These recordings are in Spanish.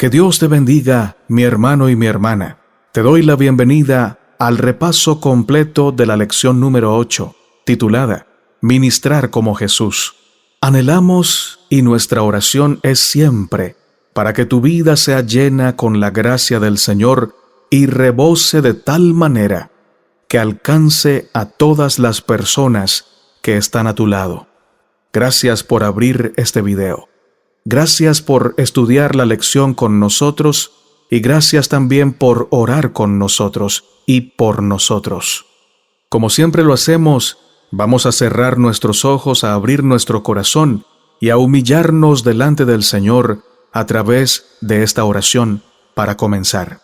Que Dios te bendiga, mi hermano y mi hermana. Te doy la bienvenida al repaso completo de la lección número 8, titulada Ministrar como Jesús. Anhelamos y nuestra oración es siempre para que tu vida sea llena con la gracia del Señor y rebose de tal manera que alcance a todas las personas que están a tu lado. Gracias por abrir este video. Gracias por estudiar la lección con nosotros y gracias también por orar con nosotros y por nosotros. Como siempre lo hacemos, vamos a cerrar nuestros ojos, a abrir nuestro corazón y a humillarnos delante del Señor a través de esta oración para comenzar.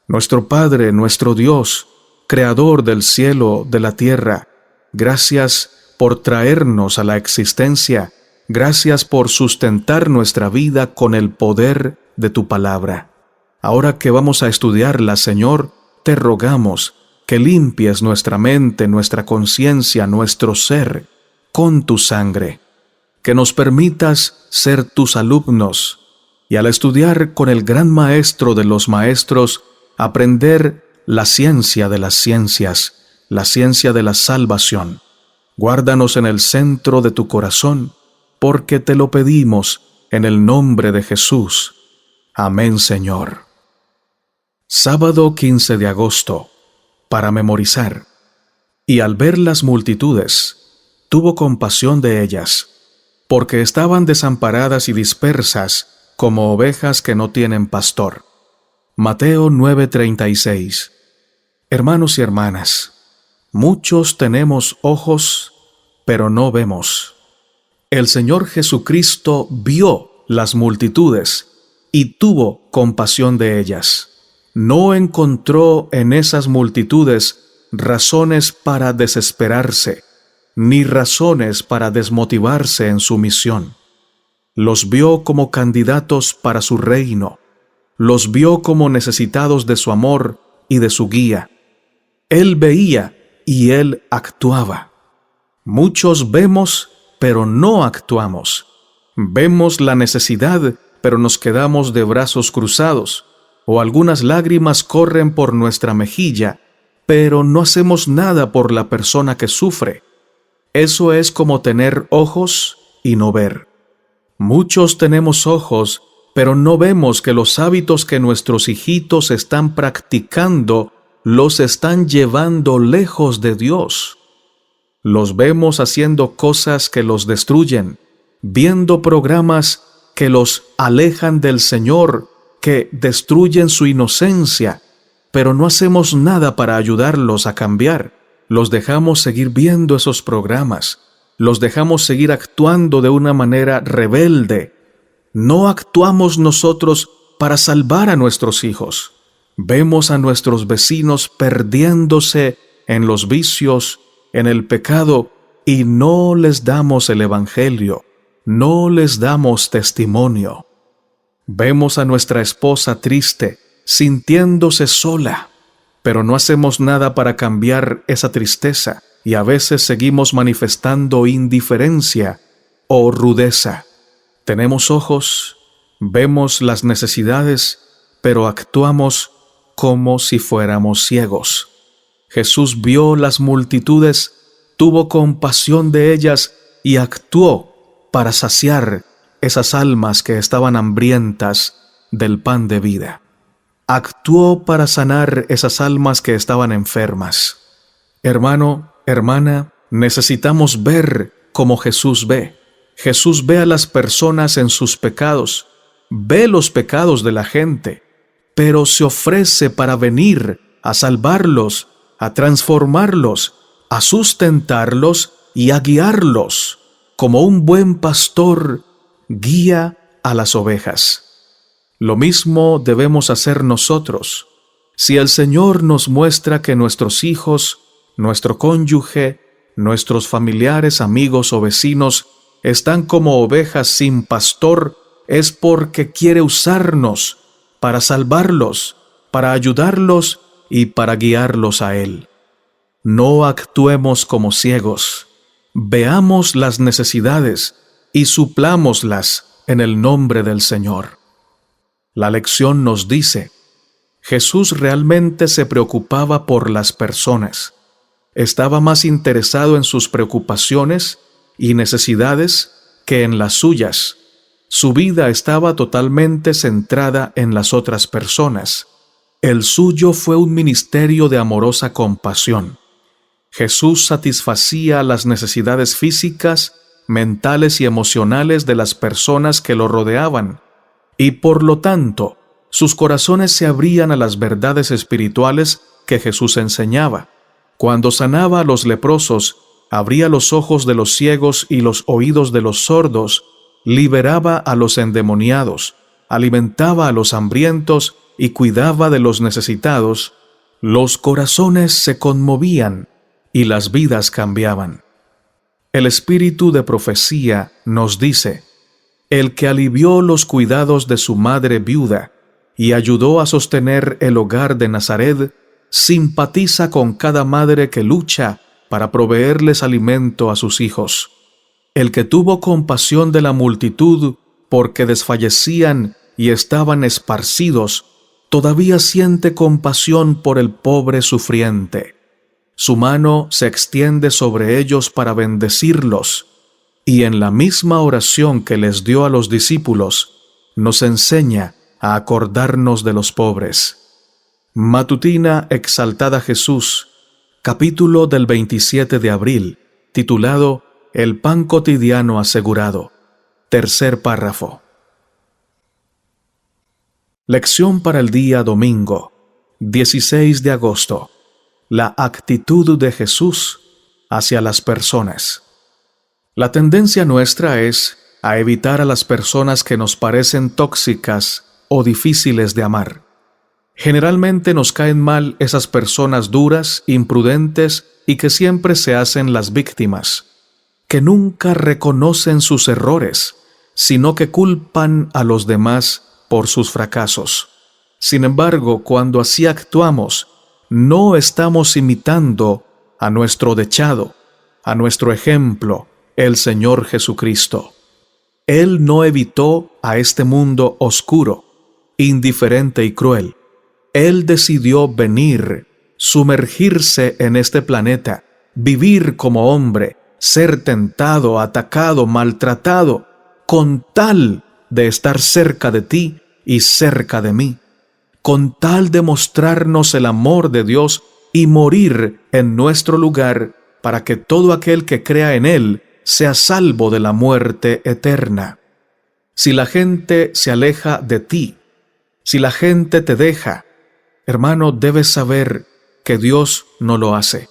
Nuestro Padre, nuestro Dios, Creador del cielo, de la tierra, gracias por traernos a la existencia. Gracias por sustentar nuestra vida con el poder de tu palabra. Ahora que vamos a estudiarla, Señor, te rogamos que limpies nuestra mente, nuestra conciencia, nuestro ser con tu sangre. Que nos permitas ser tus alumnos y al estudiar con el gran maestro de los maestros, aprender la ciencia de las ciencias, la ciencia de la salvación. Guárdanos en el centro de tu corazón, porque te lo pedimos en el nombre de Jesús. Amén, Señor. Sábado 15 de agosto, para memorizar. Y al ver las multitudes, tuvo compasión de ellas, porque estaban desamparadas y dispersas como ovejas que no tienen pastor. Mateo 9:36. Hermanos y hermanas, muchos tenemos ojos, pero no vemos. El Señor Jesucristo vio las multitudes y tuvo compasión de ellas. No encontró en esas multitudes razones para desesperarse, ni razones para desmotivarse en su misión. Los vio como candidatos para su reino. Los vio como necesitados de su amor y de su guía. Él veía y Él actuaba. Muchos vemos, pero no actuamos. Vemos la necesidad, pero nos quedamos de brazos cruzados, o algunas lágrimas corren por nuestra mejilla, pero no hacemos nada por la persona que sufre. Eso es como tener ojos y no ver. Muchos tenemos ojos, pero no vemos que los hábitos que nuestros hijitos están practicando los están llevando lejos de Dios. Los vemos haciendo cosas que los destruyen, viendo programas que los alejan del Señor, que destruyen su inocencia, pero no hacemos nada para ayudarlos a cambiar. Los dejamos seguir viendo esos programas, los dejamos seguir actuando de una manera rebelde. No actuamos nosotros para salvar a nuestros hijos. Vemos a nuestros vecinos perdiéndose en los vicios, en el pecado, y no les damos el Evangelio, no les damos testimonio. Vemos a nuestra esposa triste, sintiéndose sola, pero no hacemos nada para cambiar esa tristeza, y a veces seguimos manifestando indiferencia o rudeza. Tenemos ojos, vemos las necesidades, pero actuamos como si fuéramos ciegos. Jesús vio las multitudes, tuvo compasión de ellas y actuó para saciar esas almas que estaban hambrientas del pan de vida. Actuó para sanar esas almas que estaban enfermas. Hermano, hermana, necesitamos ver como Jesús ve. Jesús ve a las personas en sus pecados, ve los pecados de la gente, pero se ofrece para venir a salvarlos, a transformarlos, a sustentarlos y a guiarlos, como un buen pastor guía a las ovejas. Lo mismo debemos hacer nosotros. Si el Señor nos muestra que nuestros hijos, nuestro cónyuge, nuestros familiares, amigos o vecinos están como ovejas sin pastor, es porque quiere usarnos para salvarlos, para ayudarlos y para guiarlos a Él. No actuemos como ciegos. Veamos las necesidades y suplámoslas en el nombre del Señor. La lección nos dice: Jesús realmente se preocupaba por las personas. Estaba más interesado en sus preocupaciones y necesidades que en las suyas. Su vida estaba totalmente centrada en las otras personas. El suyo fue un ministerio de amorosa compasión. Jesús satisfacía las necesidades físicas, mentales y emocionales de las personas que lo rodeaban, y por lo tanto, sus corazones se abrían a las verdades espirituales que Jesús enseñaba. Cuando sanaba a los leprosos, abría los ojos de los ciegos y los oídos de los sordos, liberaba a los endemoniados, alimentaba a los hambrientos y cuidaba de los necesitados, los corazones se conmovían y las vidas cambiaban. El espíritu de profecía nos dice: el que alivió los cuidados de su madre viuda y ayudó a sostener el hogar de Nazaret, simpatiza con cada madre que lucha para proveerles alimento a sus hijos. El que tuvo compasión de la multitud porque desfallecían y estaban esparcidos, todavía siente compasión por el pobre sufriente. Su mano se extiende sobre ellos para bendecirlos, y en la misma oración que les dio a los discípulos, nos enseña a acordarnos de los pobres. Matutina Exaltada Jesús, capítulo del 27 de abril, titulado El pan cotidiano asegurado. Tercer párrafo. Lección para el día domingo, 16 de agosto. La actitud de Jesús hacia las personas. La tendencia nuestra es a evitar a las personas que nos parecen tóxicas o difíciles de amar. Generalmente nos caen mal esas personas duras, imprudentes y que siempre se hacen las víctimas, que nunca reconocen sus errores, sino que culpan a los demás por sus fracasos. Sin embargo, cuando así actuamos, no estamos imitando a nuestro dechado, a nuestro ejemplo, el Señor Jesucristo. Él no evitó a este mundo oscuro, indiferente y cruel. Él decidió venir, sumergirse en este planeta, vivir como hombre, ser tentado, atacado, maltratado, con tal de estar cerca de ti y cerca de mí, con tal de mostrarnos el amor de Dios y morir en nuestro lugar para que todo aquel que crea en Él sea salvo de la muerte eterna. Si la gente se aleja de ti, si la gente te deja, hermano, debes saber que Dios no lo hace.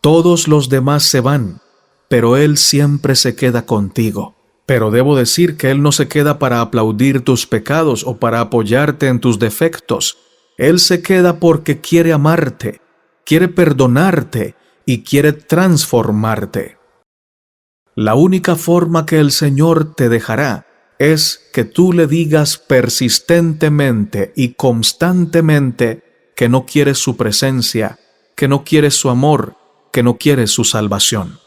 Todos los demás se van, pero Él siempre se queda contigo. Pero debo decir que Él no se queda para aplaudir tus pecados o para apoyarte en tus defectos. Él se queda porque quiere amarte, quiere perdonarte y quiere transformarte. La única forma que el Señor te dejará es que tú le digas persistentemente y constantemente que no quieres su presencia, que no quieres su amor, que no quieres su salvación.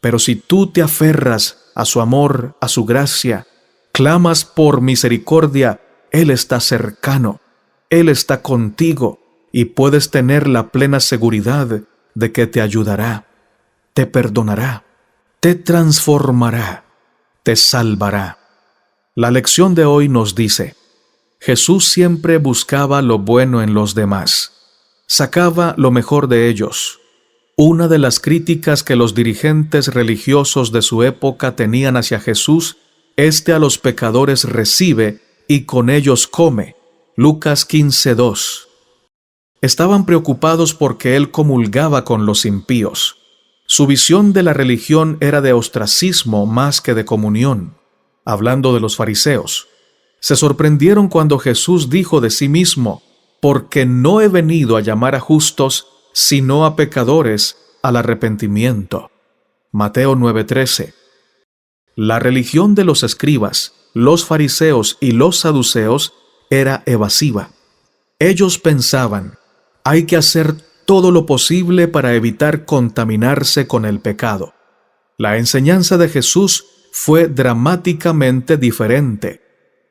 Pero si tú te aferras a su amor, a su gracia, clamas por misericordia, Él está cercano, Él está contigo y puedes tener la plena seguridad de que te ayudará, te perdonará, te transformará, te salvará. La lección de hoy nos dice: Jesús siempre buscaba lo bueno en los demás, sacaba lo mejor de ellos. Una de las críticas que los dirigentes religiosos de su época tenían hacia Jesús, éste a los pecadores recibe y con ellos come. Lucas 15:2. Estaban preocupados porque él comulgaba con los impíos. Su visión de la religión era de ostracismo más que de comunión. Hablando de los fariseos, se sorprendieron cuando Jesús dijo de sí mismo: porque no he venido a llamar a justos, sino a pecadores al arrepentimiento. Mateo 9:13. La religión de los escribas, los fariseos y los saduceos era evasiva. Ellos pensaban: hay que hacer todo lo posible para evitar contaminarse con el pecado. La enseñanza de Jesús fue dramáticamente diferente.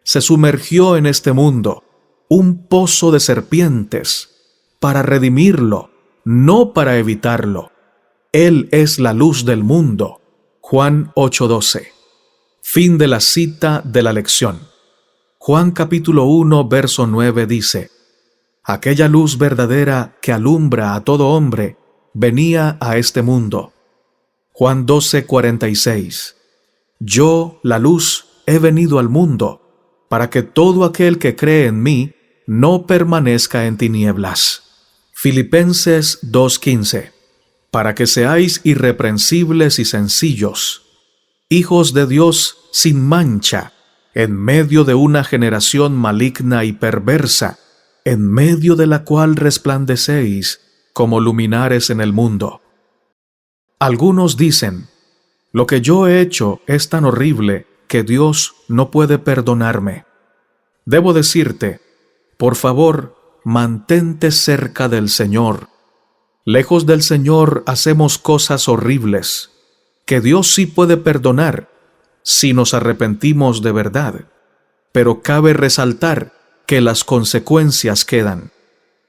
se sumergió en este mundo, un pozo de serpientes, para redimirlo, no para evitarlo. Él es la luz del mundo. Juan 8:12. Fin de la cita de la lección. Juan capítulo 1, verso 9 dice: aquella luz verdadera que alumbra a todo hombre venía a este mundo. Juan 12:46. Yo, la luz, he venido al mundo, para que todo aquel que cree en mí no permanezca en tinieblas. Filipenses 2:15. Para que seáis irreprensibles y sencillos, hijos de Dios sin mancha, en medio de una generación maligna y perversa, en medio de la cual resplandecéis como luminares en el mundo. Algunos dicen: lo que yo he hecho es tan horrible que Dios no puede perdonarme. Debo decirte, por favor, mantente cerca del Señor. Lejos del Señor hacemos cosas horribles, que Dios sí puede perdonar si nos arrepentimos de verdad. Pero cabe resaltar que las consecuencias quedan.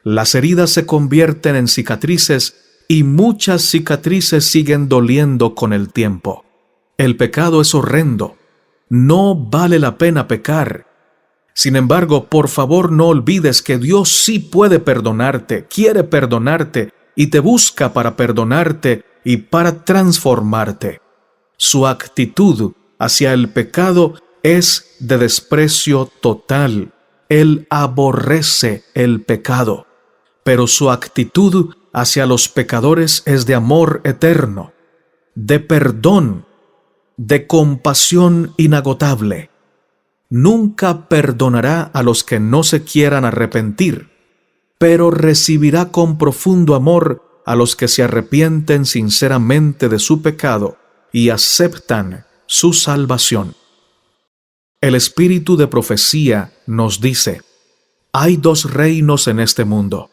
Las heridas se convierten en cicatrices y muchas cicatrices siguen doliendo con el tiempo. El pecado es horrendo. No vale la pena pecar. Sin embargo, por favor, no olvides que Dios sí puede perdonarte, quiere perdonarte y te busca para perdonarte y para transformarte. Su actitud hacia el pecado es de desprecio total. Él aborrece el pecado, pero su actitud hacia los pecadores es de amor eterno, de perdón, de compasión inagotable. Nunca perdonará a los que no se quieran arrepentir, pero recibirá con profundo amor a los que se arrepienten sinceramente de su pecado y aceptan su salvación. El espíritu de profecía nos dice: hay dos reinos en este mundo,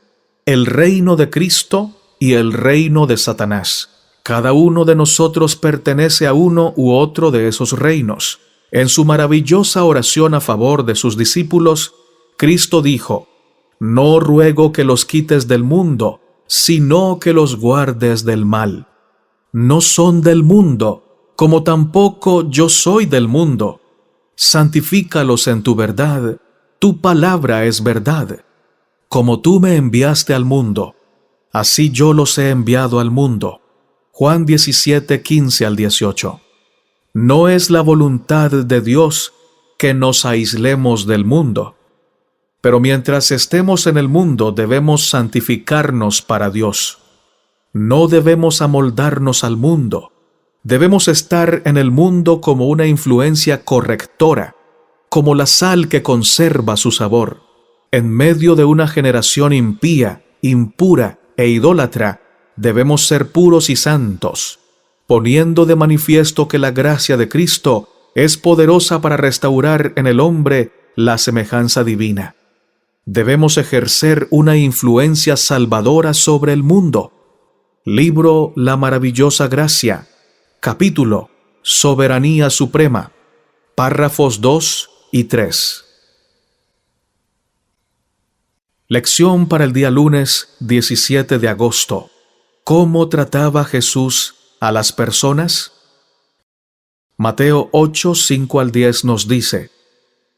el reino de Cristo y el reino de Satanás. Cada uno de nosotros pertenece a uno u otro de esos reinos. En su maravillosa oración a favor de sus discípulos, Cristo dijo: no ruego que los quites del mundo, sino que los guardes del mal. No son del mundo, como tampoco yo soy del mundo. Santifícalos en tu verdad, tu palabra es verdad. Como tú me enviaste al mundo, así yo los he enviado al mundo. Juan 17:15-18. No es la voluntad de Dios que nos aislemos del mundo, pero mientras estemos en el mundo debemos santificarnos para Dios. No debemos amoldarnos al mundo. Debemos estar en el mundo como una influencia correctora, como la sal que conserva su sabor. En medio de una generación impía, impura e idólatra, debemos ser puros y santos, poniendo de manifiesto que la gracia de Cristo es poderosa para restaurar en el hombre la semejanza divina. Debemos ejercer una influencia salvadora sobre el mundo. Libro La maravillosa gracia, capítulo Soberanía suprema, párrafos 2 y 3. Lección para el día lunes 17 de agosto. ¿Cómo trataba Jesús a las personas? Mateo 8, 5-10 nos dice: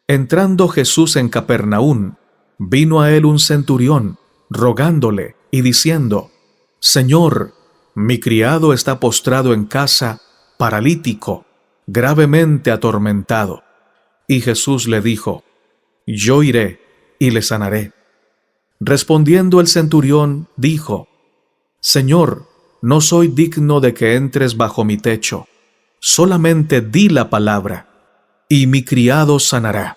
entrando Jesús en Capernaum, vino a él un centurión, rogándole y diciendo: Señor, mi criado está postrado en casa, paralítico, gravemente atormentado. Y Jesús le dijo: yo iré y le sanaré. Respondiendo el centurión, dijo: Señor, no soy digno de que entres bajo mi techo. Solamente di la palabra, y mi criado sanará.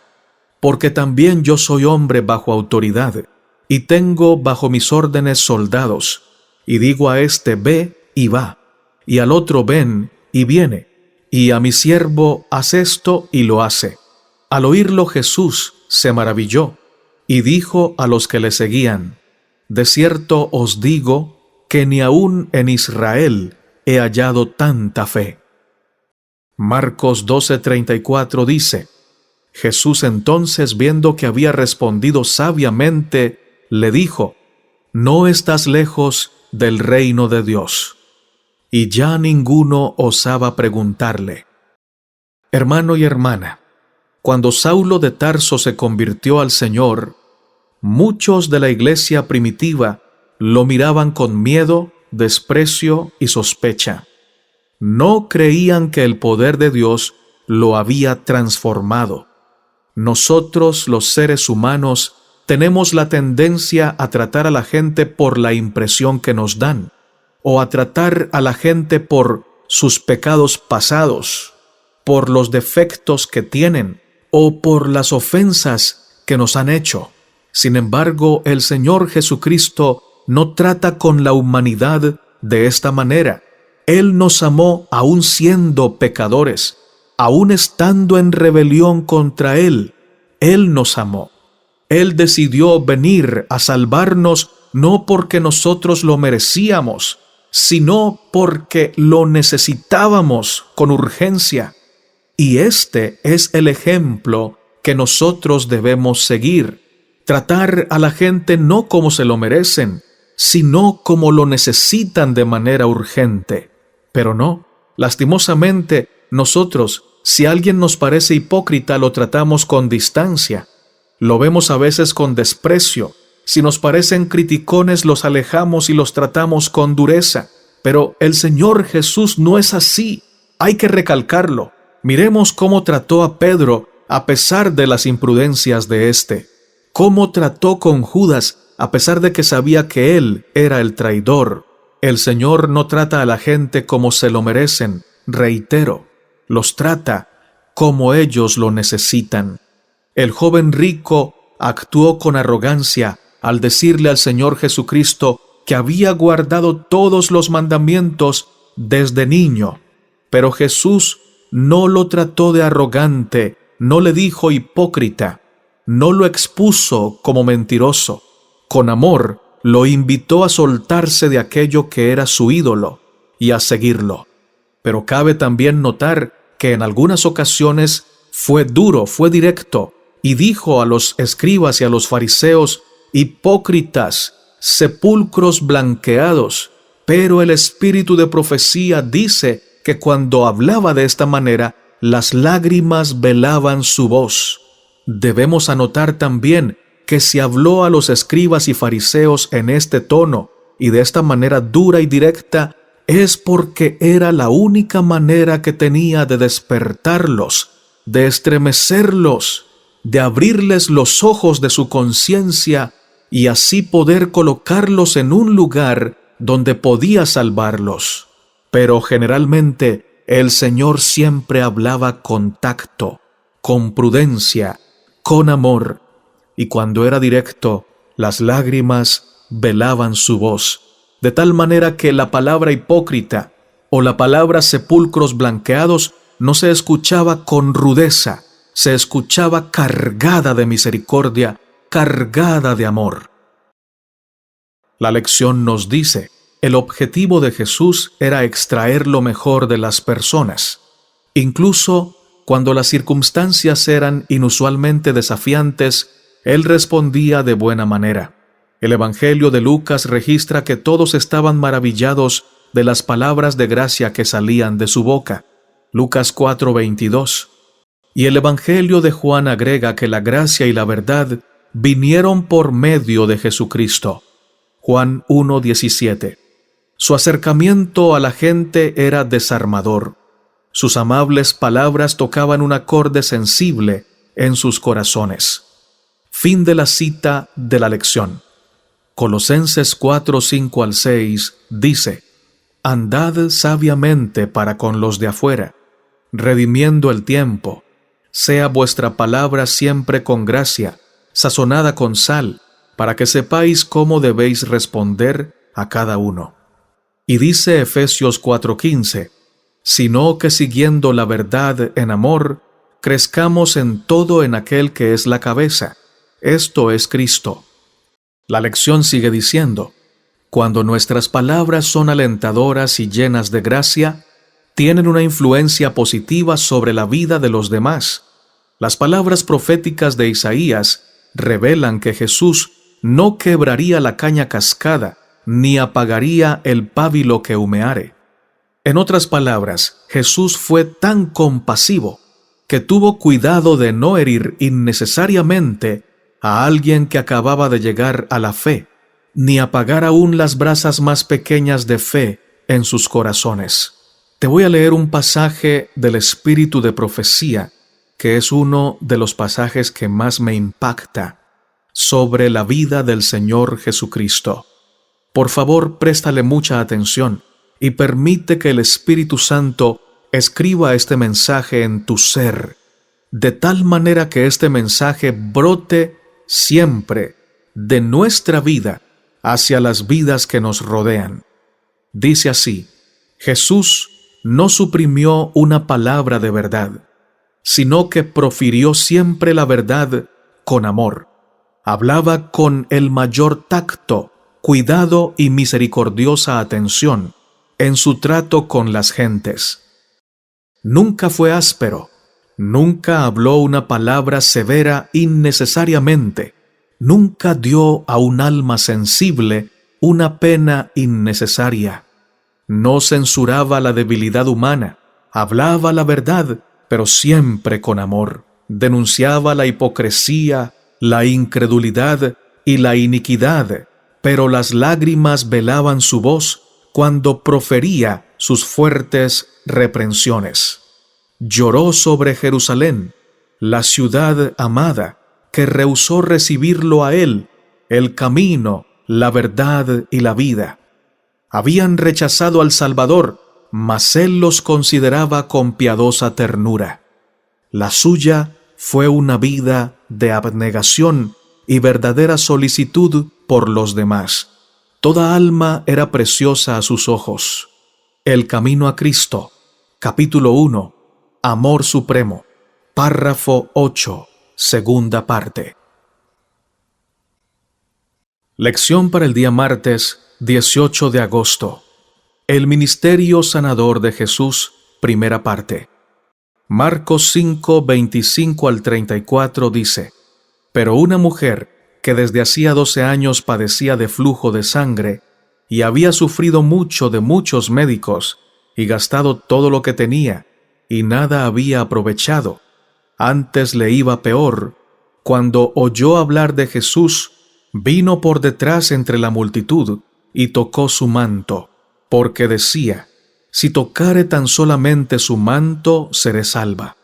Porque también yo soy hombre bajo autoridad, y tengo bajo mis órdenes soldados, y digo a este: ve, y va, y al otro: ven, y viene, y a mi siervo: haz esto, y lo hace. Al oírlo Jesús se maravilló, y dijo a los que le seguían: de cierto os digo que ni aun en Israel he hallado tanta fe. Marcos 12:34 dice: Jesús entonces, viendo que había respondido sabiamente, le dijo: No estás lejos del reino de Dios. Y ya ninguno osaba preguntarle. Hermano y hermana, cuando Saulo de Tarso se convirtió al Señor, muchos de la iglesia primitiva lo miraban con miedo, desprecio y sospecha. No creían que el poder de Dios lo había transformado. Nosotros, los seres humanos, tenemos la tendencia a tratar a la gente por la impresión que nos dan, o a tratar a la gente por sus pecados pasados, por los defectos que tienen, o por las ofensas que nos han hecho. Sin embargo, el Señor Jesucristo no trata con la humanidad de esta manera. Él nos amó aún siendo pecadores, aún estando en rebelión contra Él. Él nos amó. Él decidió venir a salvarnos no porque nosotros lo merecíamos, sino porque lo necesitábamos con urgencia. Y este es el ejemplo que nosotros debemos seguir. Tratar a la gente no como se lo merecen, sino como lo necesitan de manera urgente. Pero no, lastimosamente, nosotros, si alguien nos parece hipócrita, lo tratamos con distancia. Lo vemos a veces con desprecio. Si nos parecen criticones, los alejamos y los tratamos con dureza. Pero el Señor Jesús no es así. Hay que recalcarlo. Miremos cómo trató a Pedro a pesar de las imprudencias de éste. Cómo trató con Judas a pesar de que sabía que él era el traidor. El Señor no trata a la gente como se lo merecen, reitero, los trata como ellos lo necesitan. El joven rico actuó con arrogancia al decirle al Señor Jesucristo que había guardado todos los mandamientos desde niño. Pero Jesús no lo trató de arrogante, no le dijo hipócrita, no lo expuso como mentiroso. Con amor, lo invitó a soltarse de aquello que era su ídolo y a seguirlo. Pero cabe también notar que en algunas ocasiones fue duro, fue directo, y dijo a los escribas y a los fariseos: hipócritas, sepulcros blanqueados. Pero el espíritu de profecía dice que cuando hablaba de esta manera, las lágrimas velaban su voz. Debemos anotar también que si habló a los escribas y fariseos en este tono y de esta manera dura y directa, es porque era la única manera que tenía de despertarlos, de estremecerlos, de abrirles los ojos de su conciencia y así poder colocarlos en un lugar donde podía salvarlos. Pero generalmente el Señor siempre hablaba con tacto, con prudencia, con amor, y cuando era directo, las lágrimas velaban su voz, de tal manera que la palabra hipócrita o la palabra sepulcros blanqueados no se escuchaba con rudeza, se escuchaba cargada de misericordia, cargada de amor. La lección nos dice, el objetivo de Jesús era extraer lo mejor de las personas, incluso cuando las circunstancias eran inusualmente desafiantes. Él respondía de buena manera. El Evangelio de Lucas registra que todos estaban maravillados de las palabras de gracia que salían de su boca. Lucas 4:22. Y el Evangelio de Juan agrega que la gracia y la verdad vinieron por medio de Jesucristo. Juan 1:17. Su acercamiento a la gente era desarmador. Sus amables palabras tocaban un acorde sensible en sus corazones. Fin de la cita de la lección. Colosenses 4:5-6 dice: Andad sabiamente para con los de afuera, redimiendo el tiempo. Sea vuestra palabra siempre con gracia, sazonada con sal, para que sepáis cómo debéis responder a cada uno. Y dice Efesios 4:15, sino que siguiendo la verdad en amor, crezcamos en todo en aquel que es la cabeza, esto es Cristo. La lección sigue diciendo, cuando nuestras palabras son alentadoras y llenas de gracia, tienen una influencia positiva sobre la vida de los demás. Las palabras proféticas de Isaías revelan que Jesús no quebraría la caña cascada, ni apagaría el pábilo que humeare. En otras palabras, Jesús fue tan compasivo que tuvo cuidado de no herir innecesariamente a alguien que acababa de llegar a la fe, ni apagar aún las brasas más pequeñas de fe en sus corazones. Te voy a leer un pasaje del Espíritu de Profecía, que es uno de los pasajes que más me impacta, sobre la vida del Señor Jesucristo. Por favor, préstale mucha atención y permite que el Espíritu Santo escriba este mensaje en tu ser, de tal manera que este mensaje brote siempre de nuestra vida hacia las vidas que nos rodean. Dice así: Jesús no suprimió una palabra de verdad, sino que profirió siempre la verdad con amor. Hablaba con el mayor tacto, cuidado y misericordiosa atención en su trato con las gentes. Nunca fue áspero, nunca habló una palabra severa innecesariamente, nunca dio a un alma sensible una pena innecesaria. No censuraba la debilidad humana, hablaba la verdad, pero siempre con amor. Denunciaba la hipocresía, la incredulidad y la iniquidad, pero las lágrimas velaban su voz cuando profería sus fuertes reprensiones. Lloró sobre Jerusalén, la ciudad amada, que rehusó recibirlo a él, el camino, la verdad y la vida. Habían rechazado al Salvador, mas él los consideraba con piadosa ternura. La suya fue una vida de abnegación y verdadera solicitud por los demás. Toda alma era preciosa a sus ojos. El camino a Cristo, capítulo 1, Amor Supremo, párrafo 8, segunda parte. Lección para el día martes 18 de agosto. El ministerio sanador de Jesús, primera parte. Marcos 5, 25 al 34 dice: Pero una mujer que desde hacía 12 años padecía de flujo de sangre y había sufrido mucho de muchos médicos y gastado todo lo que tenía y nada había aprovechado, antes le iba peor, cuando oyó hablar de Jesús, vino por detrás entre la multitud y tocó su manto, porque decía: si tocare tan solamente su manto, seré salva.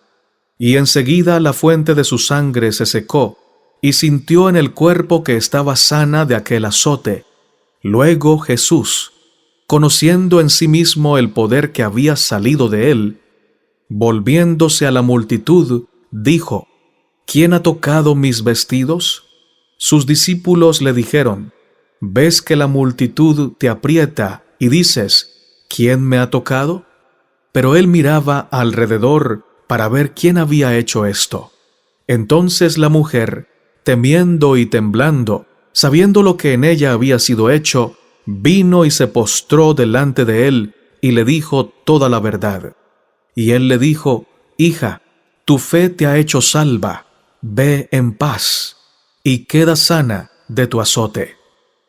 Y enseguida la fuente de su sangre se secó, y sintió en el cuerpo que estaba sana de aquel azote. Luego Jesús, conociendo en sí mismo el poder que había salido de él, volviéndose a la multitud, dijo: ¿Quién ha tocado mis vestidos? Sus discípulos le dijeron: ¿Ves que la multitud te aprieta y dices: ¿quién me ha tocado? Pero él miraba alrededor para ver quién había hecho esto. Entonces la mujer, temiendo y temblando, sabiendo lo que en ella había sido hecho, vino y se postró delante de él y le dijo toda la verdad. Y él le dijo: Hija, tu fe te ha hecho salva, ve en paz, y queda sana de tu azote.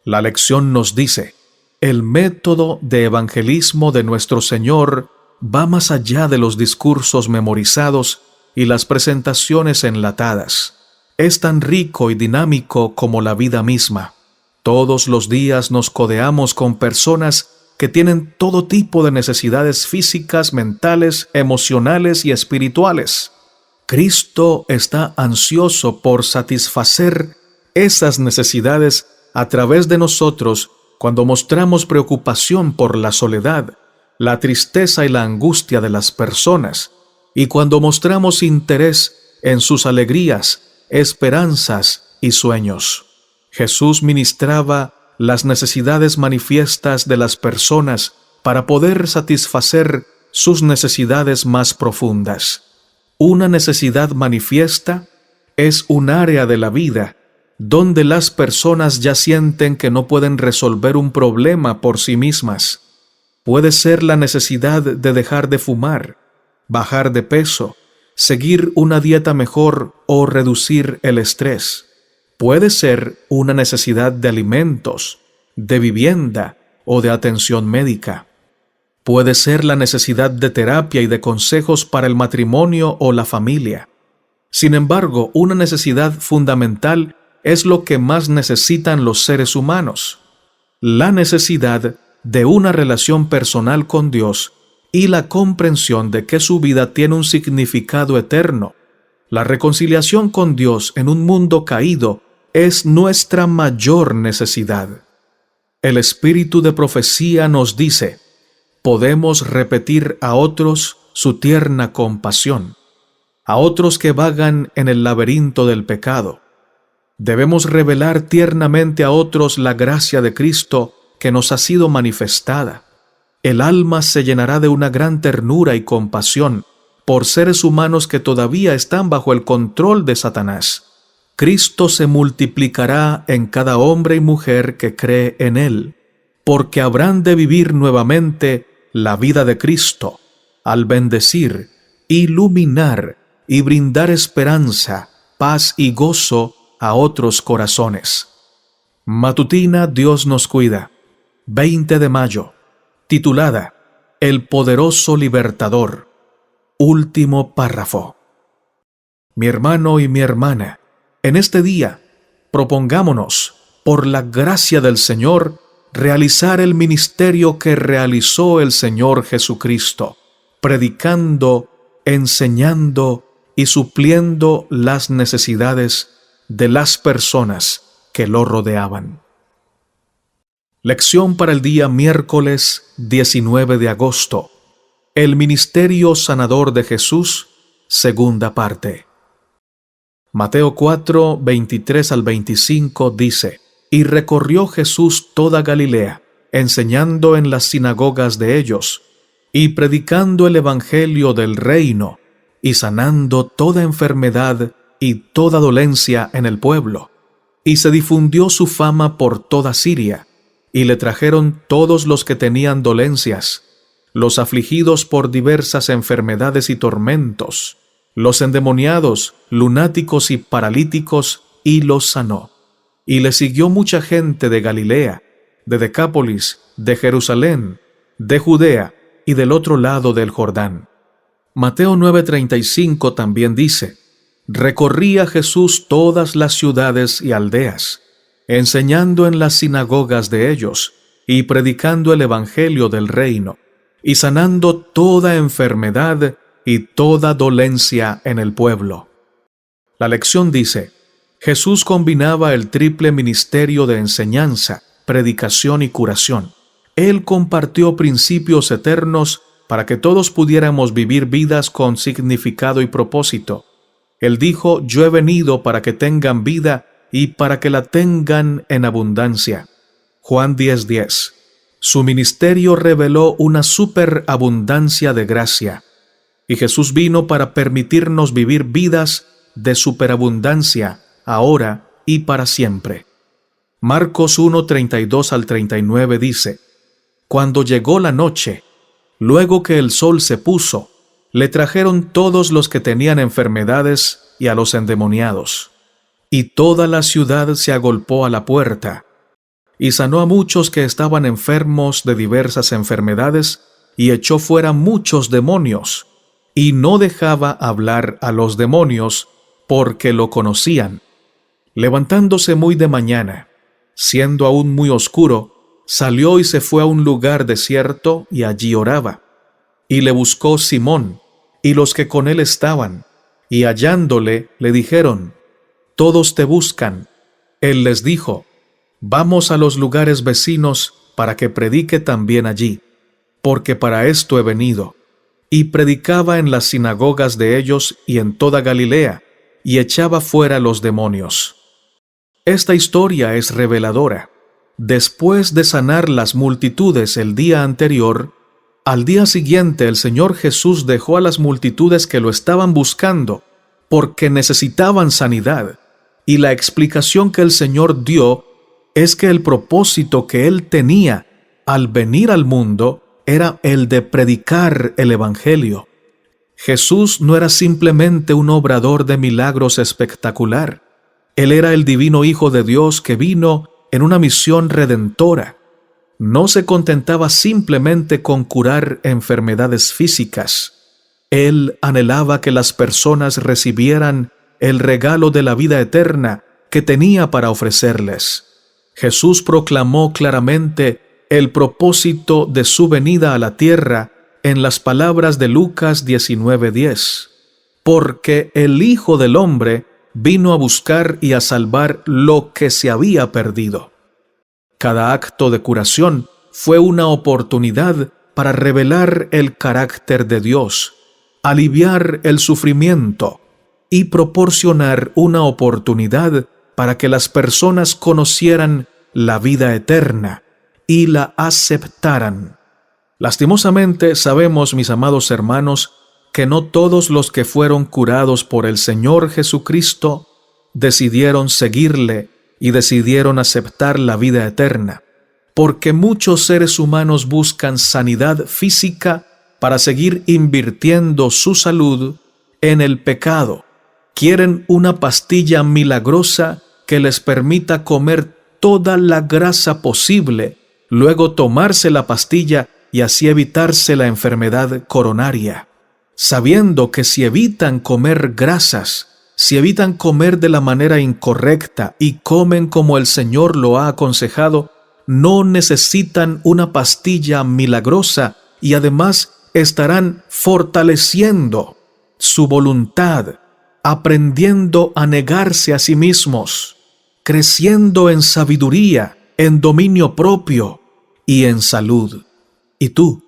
La lección nos dice: el método de evangelismo de nuestro Señor va más allá de los discursos memorizados y las presentaciones enlatadas. Es tan rico y dinámico como la vida misma. Todos los días nos codeamos con personas que tienen todo tipo de necesidades físicas, mentales, emocionales y espirituales. Cristo está ansioso por satisfacer esas necesidades a través de nosotros cuando mostramos preocupación por la soledad, la tristeza y la angustia de las personas, y cuando mostramos interés en sus alegrías, esperanzas y sueños. Jesús ministraba las necesidades manifiestas de las personas para poder satisfacer sus necesidades más profundas. Una necesidad manifiesta es un área de la vida donde las personas ya sienten que no pueden resolver un problema por sí mismas. Puede ser la necesidad de dejar de fumar, bajar de peso, seguir una dieta mejor o reducir el estrés. Puede ser una necesidad de alimentos, de vivienda o de atención médica. Puede ser la necesidad de terapia y de consejos para el matrimonio o la familia. Sin embargo, una necesidad fundamental es lo que más necesitan los seres humanos: la necesidad de una relación personal con Dios y la comprensión de que su vida tiene un significado eterno. La reconciliación con Dios en un mundo caído es nuestra mayor necesidad. El espíritu de profecía nos dice: podemos repetir a otros su tierna compasión, a otros que vagan en el laberinto del pecado. Debemos revelar tiernamente a otros la gracia de Cristo que nos ha sido manifestada. El alma se llenará de una gran ternura y compasión por seres humanos que todavía están bajo el control de Satanás. Cristo se multiplicará en cada hombre y mujer que cree en Él, porque habrán de vivir nuevamente la vida de Cristo, al bendecir, iluminar y brindar esperanza, paz y gozo a otros corazones. Matutina Dios nos cuida, 20 de mayo, titulada El poderoso libertador. Último párrafo. Mi hermano y mi hermana, en este día, propongámonos, por la gracia del Señor, realizar el ministerio que realizó el Señor Jesucristo, predicando, enseñando y supliendo las necesidades de las personas que lo rodeaban. Lección para el día miércoles 19 de agosto. El ministerio sanador de Jesús, segunda parte. Mateo 4, 23 al 25 dice: Y recorrió Jesús toda Galilea, enseñando en las sinagogas de ellos, y predicando el evangelio del reino, y sanando toda enfermedad y toda dolencia en el pueblo. Y se difundió su fama por toda Siria, y le trajeron todos los que tenían dolencias, los afligidos por diversas enfermedades y tormentos, los endemoniados, lunáticos y paralíticos, y los sanó. Y le siguió mucha gente de Galilea, de Decápolis, de Jerusalén, de Judea y del otro lado del Jordán. Mateo 9:35 también dice: recorría Jesús todas las ciudades y aldeas, enseñando en las sinagogas de ellos, y predicando el evangelio del reino, y sanando toda enfermedad y toda dolencia en el pueblo. La lección dice: Jesús combinaba el triple ministerio de enseñanza, predicación y curación. Él compartió principios eternos para que todos pudiéramos vivir vidas con significado y propósito. Él dijo: yo he venido para que tengan vida y para que la tengan en abundancia. Juan 10:10. Su ministerio reveló una superabundancia de gracia, y Jesús vino para permitirnos vivir vidas de superabundancia, ahora y para siempre. Marcos 1:32 al 39 dice: cuando llegó la noche, luego que el sol se puso, le trajeron todos los que tenían enfermedades y a los endemoniados. Y toda la ciudad se agolpó a la puerta, y sanó a muchos que estaban enfermos de diversas enfermedades, y echó fuera muchos demonios, y no dejaba hablar a los demonios, porque lo conocían. Levantándose muy de mañana, siendo aún muy oscuro, salió y se fue a un lugar desierto, y allí oraba. Y le buscó Simón, y los que con él estaban, y hallándole, le dijeron: todos te buscan. Él les dijo: vamos a los lugares vecinos para que predique también allí, porque para esto he venido. Y predicaba en las sinagogas de ellos y en toda Galilea, y echaba fuera los demonios. Esta historia es reveladora. Después de sanar las multitudes el día anterior, al día siguiente el Señor Jesús dejó a las multitudes que lo estaban buscando, porque necesitaban sanidad, y la explicación que el Señor dio es que el propósito que Él tenía al venir al mundo era el de predicar el Evangelio. Jesús no era simplemente un obrador de milagros espectacular. Él era el divino Hijo de Dios que vino en una misión redentora. No se contentaba simplemente con curar enfermedades físicas. Él anhelaba que las personas recibieran el regalo de la vida eterna que tenía para ofrecerles. Jesús proclamó claramente el propósito de su venida a la tierra en las palabras de Lucas 19:10, porque el Hijo del Hombre vino a buscar y a salvar lo que se había perdido. Cada acto de curación fue una oportunidad para revelar el carácter de Dios, aliviar el sufrimiento y proporcionar una oportunidad para que las personas conocieran la vida eterna y la aceptaran. Lastimosamente sabemos, mis amados hermanos, que no todos los que fueron curados por el Señor Jesucristo decidieron seguirle y decidieron aceptar la vida eterna, porque muchos seres humanos buscan sanidad física para seguir invirtiendo su salud en el pecado. Quieren una pastilla milagrosa que les permita comer toda la grasa posible, luego tomarse la pastilla y así evitarse la enfermedad coronaria, sabiendo que si evitan comer grasas, si evitan comer de la manera incorrecta y comen como el Señor lo ha aconsejado, no necesitan una pastilla milagrosa y además estarán fortaleciendo su voluntad, aprendiendo a negarse a sí mismos, creciendo en sabiduría, en dominio propio y en salud. ¿Y tú,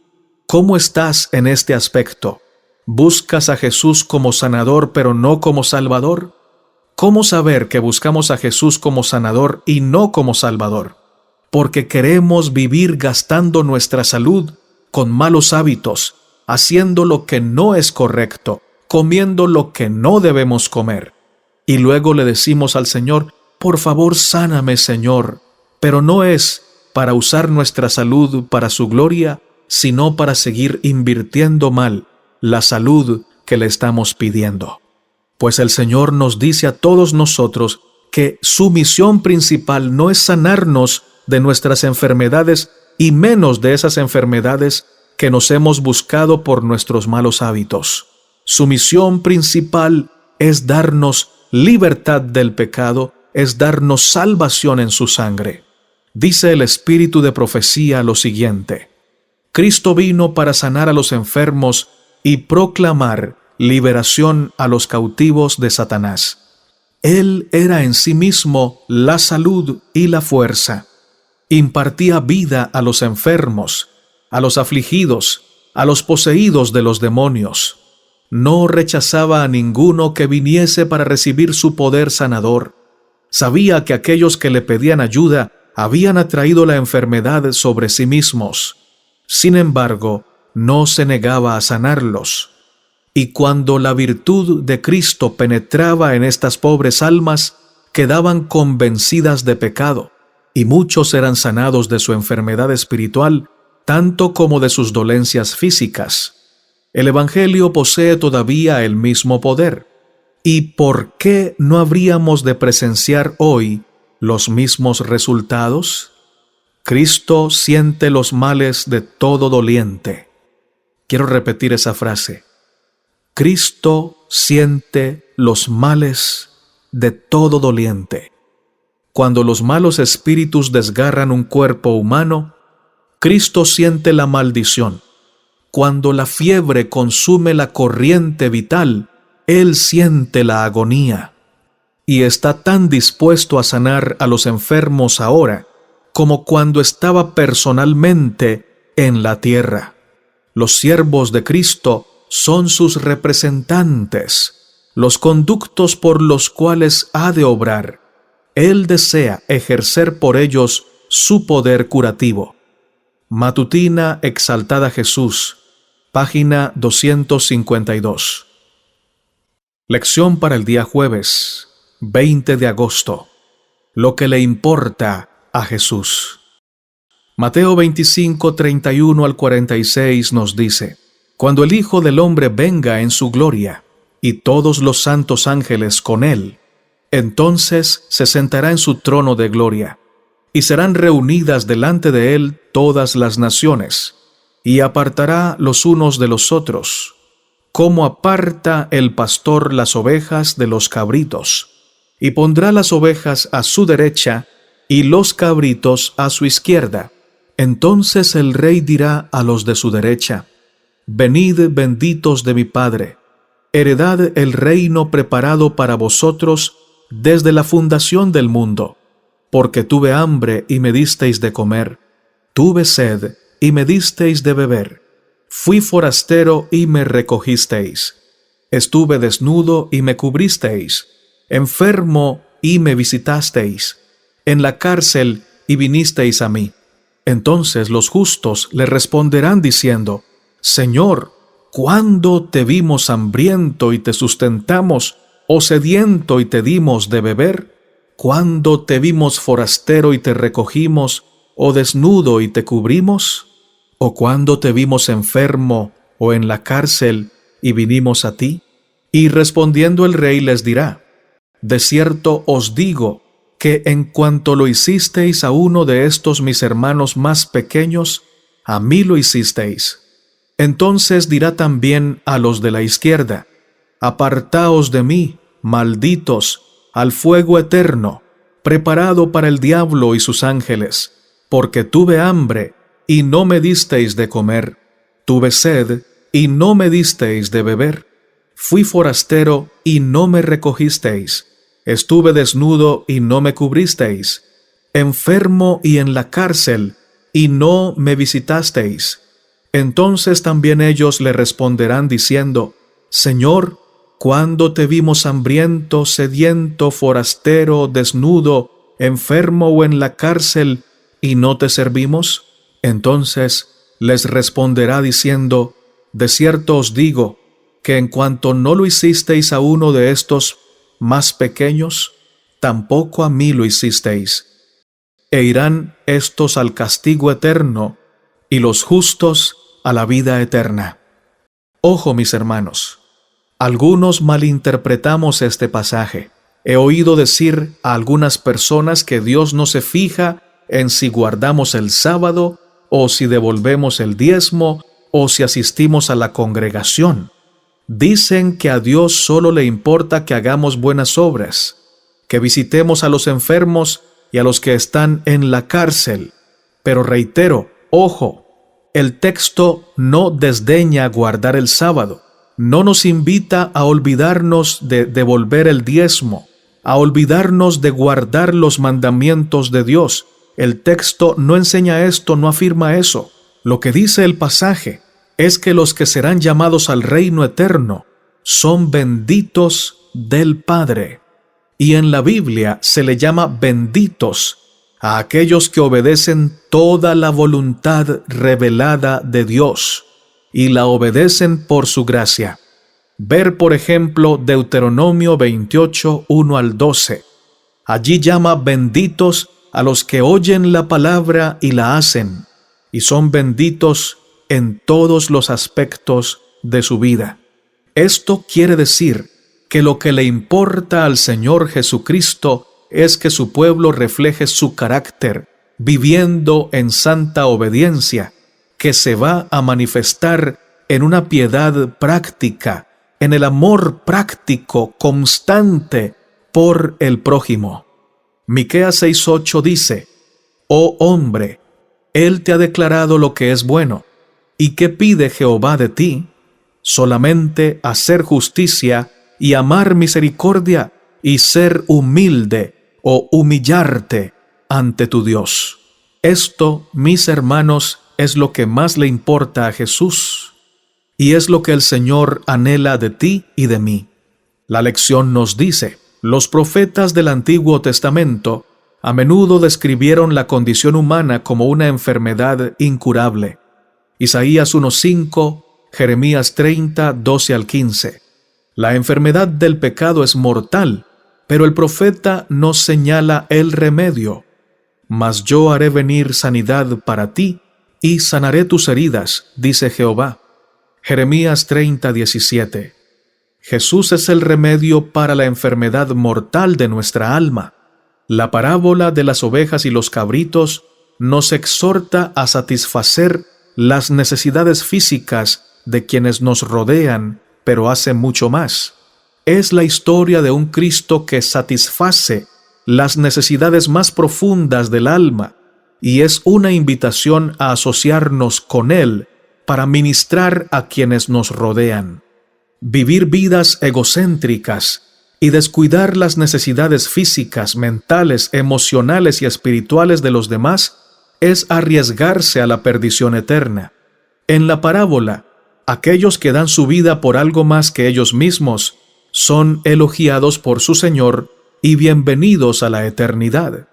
cómo estás en este aspecto? ¿Buscas a Jesús como sanador pero no como salvador? ¿Cómo saber que buscamos a Jesús como sanador y no como salvador? Porque queremos vivir gastando nuestra salud con malos hábitos, haciendo lo que no es correcto, comiendo lo que no debemos comer. Y luego le decimos al Señor, por favor, sáname, Señor, pero no es para usar nuestra salud para su gloria, sino para seguir invirtiendo mal la salud que le estamos pidiendo. Pues el Señor nos dice a todos nosotros que su misión principal no es sanarnos de nuestras enfermedades y menos de esas enfermedades que nos hemos buscado por nuestros malos hábitos. Su misión principal es darnos libertad del pecado, es darnos salvación en su sangre. Dice el Espíritu de Profecía lo siguiente: Cristo vino para sanar a los enfermos y proclamar liberación a los cautivos de Satanás. Él era en sí mismo la salud y la fuerza. Impartía vida a los enfermos, a los afligidos, a los poseídos de los demonios. No rechazaba a ninguno que viniese para recibir su poder sanador. Sabía que aquellos que le pedían ayuda habían atraído la enfermedad sobre sí mismos. Sin embargo, no se negaba a sanarlos. Y cuando la virtud de Cristo penetraba en estas pobres almas, quedaban convencidas de pecado, y muchos eran sanados de su enfermedad espiritual, tanto como de sus dolencias físicas. El Evangelio posee todavía el mismo poder. ¿Y por qué no habríamos de presenciar hoy los mismos resultados? Cristo siente los males de todo doliente. Quiero repetir esa frase. Cristo siente los males de todo doliente. Cuando los malos espíritus desgarran un cuerpo humano, Cristo siente la maldición. Cuando la fiebre consume la corriente vital, Él siente la agonía. Y está tan dispuesto a sanar a los enfermos ahora, como cuando estaba personalmente en la tierra. Los siervos de Cristo son sus representantes, los conductos por los cuales ha de obrar. Él desea ejercer por ellos su poder curativo. Matutina Exaltada Jesús, página 252. Lección para el día jueves, 20 de agosto. Lo que le importa a Jesús. Mateo 25, 31 al 46 nos dice: Cuando el Hijo del Hombre venga en su gloria, y todos los santos ángeles con él, entonces se sentará en su trono de gloria, y serán reunidas delante de él todas las naciones, y apartará los unos de los otros, como aparta el pastor las ovejas de los cabritos, y pondrá las ovejas a su derecha y los cabritos a su izquierda. Entonces el rey dirá a los de su derecha: Venid, benditos de mi Padre, heredad el reino preparado para vosotros desde la fundación del mundo, porque tuve hambre y me disteis de comer, tuve sed y me disteis de beber, fui forastero y me recogisteis, estuve desnudo y me cubristeis, enfermo y me visitasteis, en la cárcel y vinisteis a mí. Entonces los justos le responderán diciendo: Señor, ¿cuándo te vimos hambriento y te sustentamos, o sediento y te dimos de beber? ¿Cuándo te vimos forastero y te recogimos, o desnudo y te cubrimos? ¿O cuándo te vimos enfermo o en la cárcel y vinimos a ti? Y respondiendo el rey les dirá: De cierto os digo que en cuanto lo hicisteis a uno de estos mis hermanos más pequeños, a mí lo hicisteis. Entonces dirá también a los de la izquierda: Apartaos de mí, malditos, al fuego eterno, preparado para el diablo y sus ángeles, porque tuve hambre y no me disteis de comer, tuve sed y no me disteis de beber, fui forastero y no me recogisteis, estuve desnudo y no me cubristeis, enfermo y en la cárcel y no me visitasteis. Entonces también ellos le responderán diciendo: Señor, ¿cuándo te vimos hambriento, sediento, forastero, desnudo, enfermo o en la cárcel, y no te servimos? Entonces les responderá diciendo: De cierto os digo, que en cuanto no lo hicisteis a uno de estos más pequeños, tampoco a mí lo hicisteis. E irán estos al castigo eterno, y los justos a la vida eterna. Ojo, mis hermanos, algunos malinterpretamos este pasaje. He oído decir a algunas personas que Dios no se fija en si guardamos el sábado, o si devolvemos el diezmo, o si asistimos a la congregación. Dicen que a Dios solo le importa que hagamos buenas obras, que visitemos a los enfermos y a los que están en la cárcel. Pero reitero, ojo, el texto no desdeña guardar el sábado, no nos invita a olvidarnos de devolver el diezmo, a olvidarnos de guardar los mandamientos de Dios. El texto no enseña esto, no afirma eso. Lo que dice el pasaje es que los que serán llamados al reino eterno son benditos del Padre. Y en la Biblia se le llama benditos a aquellos que obedecen toda la voluntad revelada de Dios y la obedecen por su gracia. Ver, por ejemplo, Deuteronomio 28, 1 al 12. Allí llama benditos a los que oyen la palabra y la hacen, y son benditos en todos los aspectos de su vida. Esto quiere decir que lo que le importa al Señor Jesucristo es que su pueblo refleje su carácter, viviendo en santa obediencia, que se va a manifestar en una piedad práctica, en el amor práctico, constante por el prójimo. Miqueas 6:8 dice: Oh hombre, Él te ha declarado lo que es bueno. ¿Y qué pide Jehová de ti? Solamente hacer justicia y amar misericordia y ser humilde o humillarte ante tu Dios. Esto, mis hermanos, es lo que más le importa a Jesús, y es lo que el Señor anhela de ti y de mí. La lección nos dice: los profetas del Antiguo Testamento a menudo describieron la condición humana como una enfermedad incurable. Isaías 1:5, Jeremías 30, 12 al 15. La enfermedad del pecado es mortal, pero el profeta nos señala el remedio. Mas yo haré venir sanidad para ti, y sanaré tus heridas, dice Jehová. Jeremías 30:17. Jesús es el remedio para la enfermedad mortal de nuestra alma. La parábola de las ovejas y los cabritos nos exhorta a satisfacer las necesidades físicas de quienes nos rodean, pero hace mucho más. Es la historia de un Cristo que satisface las necesidades más profundas del alma y es una invitación a asociarnos con Él para ministrar a quienes nos rodean. Vivir vidas egocéntricas y descuidar las necesidades físicas, mentales, emocionales y espirituales de los demás es arriesgarse a la perdición eterna. En la parábola, aquellos que dan su vida por algo más que ellos mismos son elogiados por su Señor y bienvenidos a la eternidad,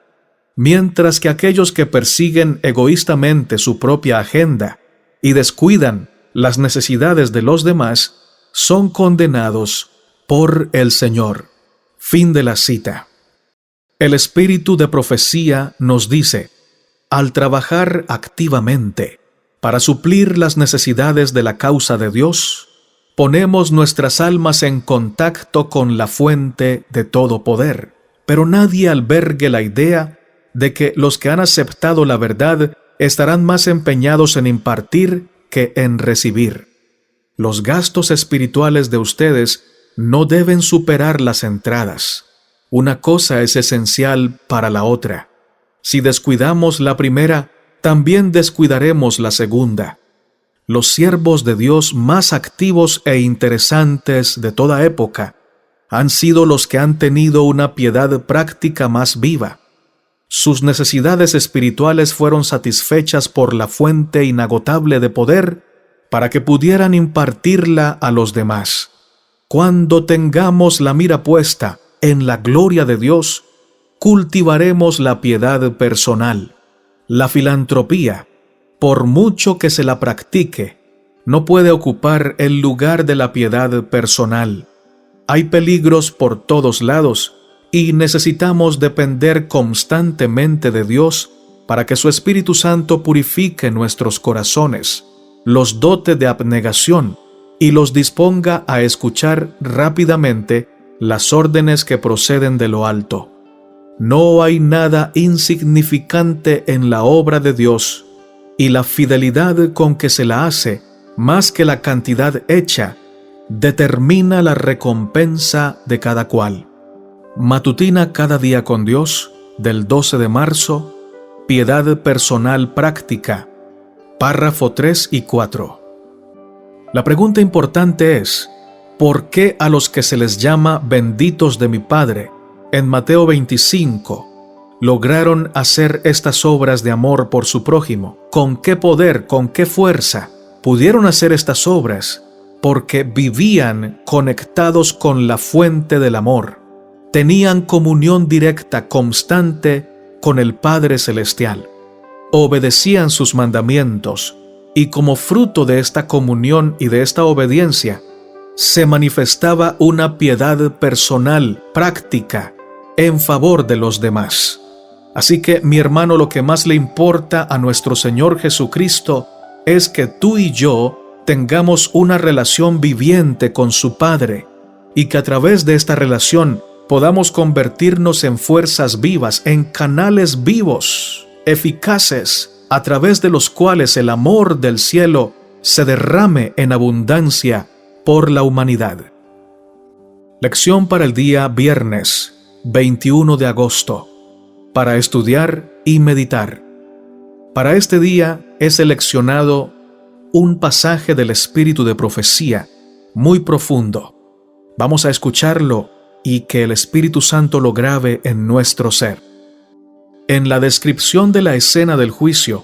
mientras que aquellos que persiguen egoístamente su propia agenda y descuidan las necesidades de los demás son condenados por el Señor. Fin de la cita. El espíritu de profecía nos dice: al trabajar activamente para suplir las necesidades de la causa de Dios, ponemos nuestras almas en contacto con la fuente de todo poder. Pero nadie albergue la idea de que los que han aceptado la verdad estarán más empeñados en impartir que en recibir. Los gastos espirituales de ustedes no deben superar las entradas. Una cosa es esencial para la otra. Si descuidamos la primera, también descuidaremos la segunda. Los siervos de Dios más activos e interesantes de toda época han sido los que han tenido una piedad práctica más viva. Sus necesidades espirituales fueron satisfechas por la fuente inagotable de poder para que pudieran impartirla a los demás. Cuando tengamos la mira puesta en la gloria de Dios, cultivaremos la piedad personal. La filantropía, por mucho que se la practique, no puede ocupar el lugar de la piedad personal. Hay peligros por todos lados y necesitamos depender constantemente de Dios para que su Espíritu Santo purifique nuestros corazones, los dote de abnegación y los disponga a escuchar rápidamente las órdenes que proceden de lo alto. No hay nada insignificante en la obra de Dios, y la fidelidad con que se la hace, más que la cantidad hecha, determina la recompensa de cada cual. Matutina cada día con Dios, del 12 de marzo, piedad personal práctica, párrafo 3 y 4. La pregunta importante es: ¿por qué a los que se les llama benditos de mi Padre, en Mateo 25, lograron hacer estas obras de amor por su prójimo? ¿Con qué poder, con qué fuerza pudieron hacer estas obras? Porque vivían conectados con la fuente del amor. Tenían comunión directa, constante, con el Padre Celestial. Obedecían sus mandamientos, y como fruto de esta comunión y de esta obediencia, se manifestaba una piedad personal, práctica, en favor de los demás. Así que, mi hermano, lo que más le importa a nuestro Señor Jesucristo es que tú y yo tengamos una relación viviente con su Padre, y que a través de esta relación podamos convertirnos en fuerzas vivas, en canales vivos, eficaces, a través de los cuales el amor del cielo se derrame en abundancia por la humanidad. Lección para el día viernes 21 de agosto, para estudiar y meditar. Para este día he seleccionado un pasaje del espíritu de profecía muy profundo. Vamos a escucharlo y que el Espíritu Santo lo grabe en nuestro ser. En la descripción de la escena del juicio,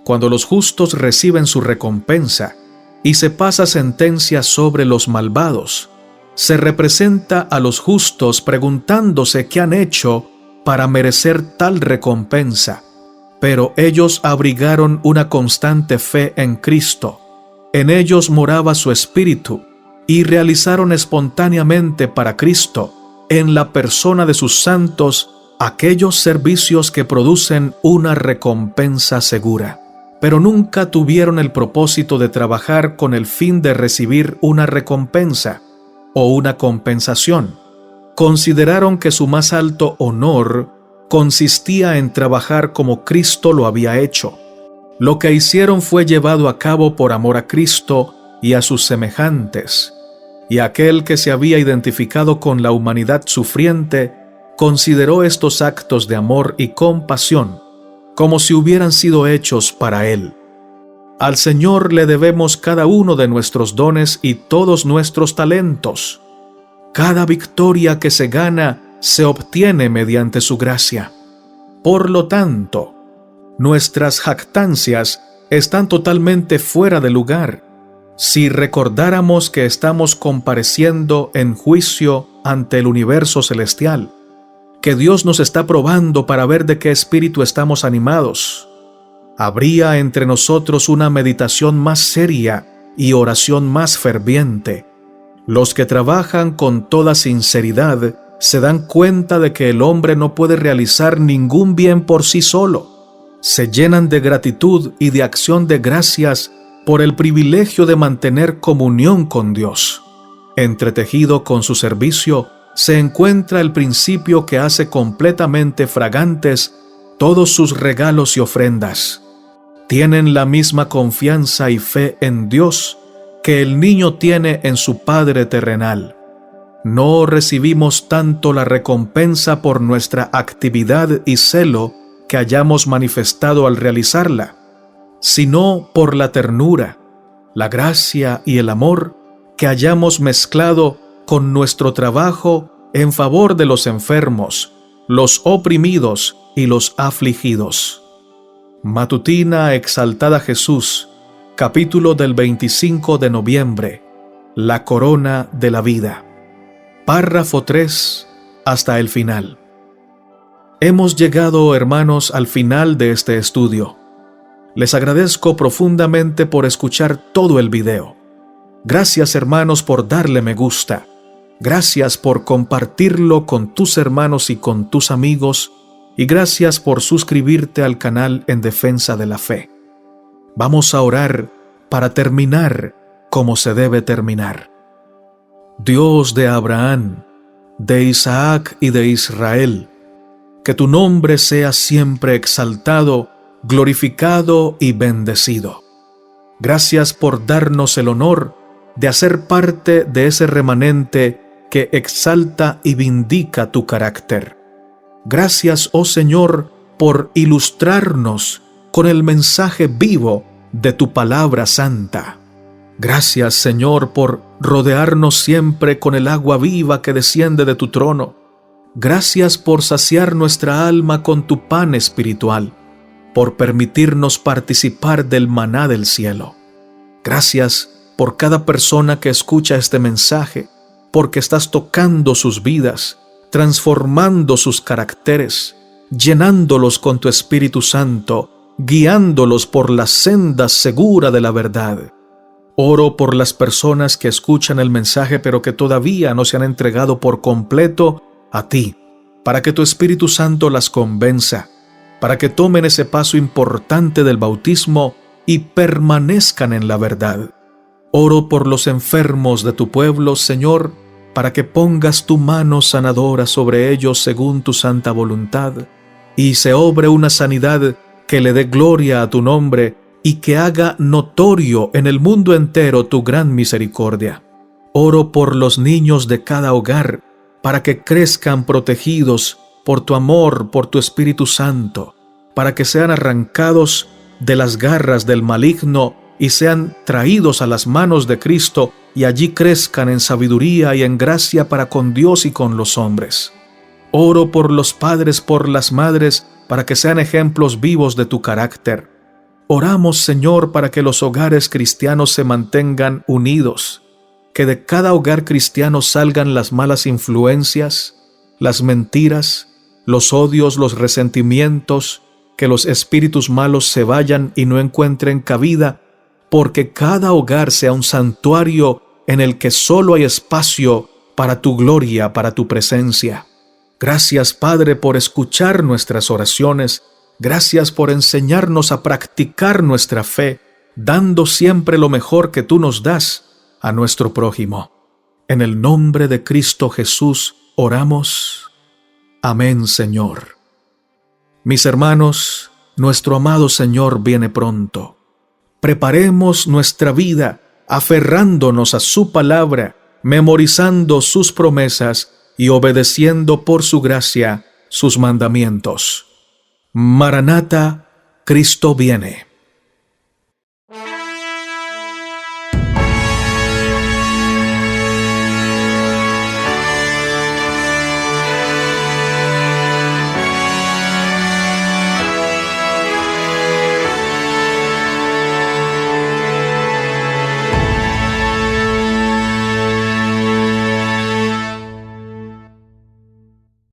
cuando los justos reciben su recompensa y se pasa sentencia sobre los malvados, se representa a los justos preguntándose qué han hecho para merecer tal recompensa. Pero ellos abrigaron una constante fe en Cristo. En ellos moraba su Espíritu y realizaron espontáneamente para Cristo, en la persona de sus santos, aquellos servicios que producen una recompensa segura. pero nunca tuvieron el propósito de trabajar con el fin de recibir una recompensa o una compensación. Consideraron que su más alto honor consistía en trabajar como Cristo lo había hecho. Lo que hicieron fue llevado a cabo por amor a Cristo y a sus semejantes, y aquel que se había identificado con la humanidad sufriente consideró estos actos de amor y compasión como si hubieran sido hechos para Él. Al Señor le debemos cada uno de nuestros dones y todos nuestros talentos. Cada victoria que se gana se obtiene mediante su gracia. Por lo tanto, nuestras jactancias están totalmente fuera de lugar si recordáramos que estamos compareciendo en juicio ante el universo celestial, que Dios nos está probando para ver de qué espíritu estamos animados. Habría entre nosotros una meditación más seria y oración más ferviente. Los que trabajan con toda sinceridad se dan cuenta de que el hombre no puede realizar ningún bien por sí solo. Se llenan de gratitud y de acción de gracias por el privilegio de mantener comunión con Dios. Entretejido con su servicio, se encuentra el principio que hace completamente fragantes todos sus regalos y ofrendas. Tienen la misma confianza y fe en Dios que el niño tiene en su Padre terrenal. No recibimos tanto la recompensa por nuestra actividad y celo que hayamos manifestado al realizarla, sino por la ternura, la gracia y el amor que hayamos mezclado con nuestro trabajo en favor de los enfermos, los oprimidos y los afligidos. Matutina Exaltada Jesús, capítulo del 25 de noviembre, La corona de la vida. Párrafo 3 hasta el final. Hemos llegado, hermanos, al final de este estudio. Les agradezco profundamente por escuchar todo el video. Gracias, hermanos, por darle me gusta. Gracias por compartirlo con tus hermanos y con tus amigos. Y gracias por suscribirte al canal En Defensa de la Fe. Vamos a orar para terminar como se debe terminar. Dios de Abraham, de Isaac y de Israel, que tu nombre sea siempre exaltado, glorificado y bendecido. Gracias por darnos el honor de hacer parte de ese remanente que exalta y vindica tu carácter. Gracias, oh Señor, por ilustrarnos con el mensaje vivo de tu palabra santa. Gracias, Señor, por rodearnos siempre con el agua viva que desciende de tu trono. Gracias por saciar nuestra alma con tu pan espiritual, por permitirnos participar del maná del cielo. Gracias por cada persona que escucha este mensaje, porque estás tocando sus vidas, transformando sus caracteres, llenándolos con tu Espíritu Santo, guiándolos por la senda segura de la verdad. Oro por las personas que escuchan el mensaje pero que todavía no se han entregado por completo a ti, para que tu Espíritu Santo las convenza, para que tomen ese paso importante del bautismo y permanezcan en la verdad. Oro por los enfermos de tu pueblo, Señor, para que pongas tu mano sanadora sobre ellos según tu santa voluntad, y se obre una sanidad que le dé gloria a tu nombre y que haga notorio en el mundo entero tu gran misericordia. Oro por los niños de cada hogar, para que crezcan protegidos por tu amor, por tu Espíritu Santo, para que sean arrancados de las garras del maligno y sean traídos a las manos de Cristo y allí crezcan en sabiduría y en gracia para con Dios y con los hombres. Oro por los padres, por las madres, para que sean ejemplos vivos de tu carácter. Oramos, Señor, para que los hogares cristianos se mantengan unidos, que de cada hogar cristiano salgan las malas influencias, las mentiras, los odios, los resentimientos, que los espíritus malos se vayan y no encuentren cabida, porque cada hogar sea un santuario en el que solo hay espacio para tu gloria, para tu presencia. Gracias, Padre, por escuchar nuestras oraciones Gracias por enseñarnos a practicar nuestra fe, dando siempre lo mejor que tú nos das a nuestro prójimo. En el nombre de Cristo Jesús oramos. Amén, Señor. Mis hermanos, nuestro amado Señor viene pronto. Preparemos nuestra vida aferrándonos a su palabra, memorizando sus promesas y obedeciendo por su gracia sus mandamientos. Maranata, Cristo viene.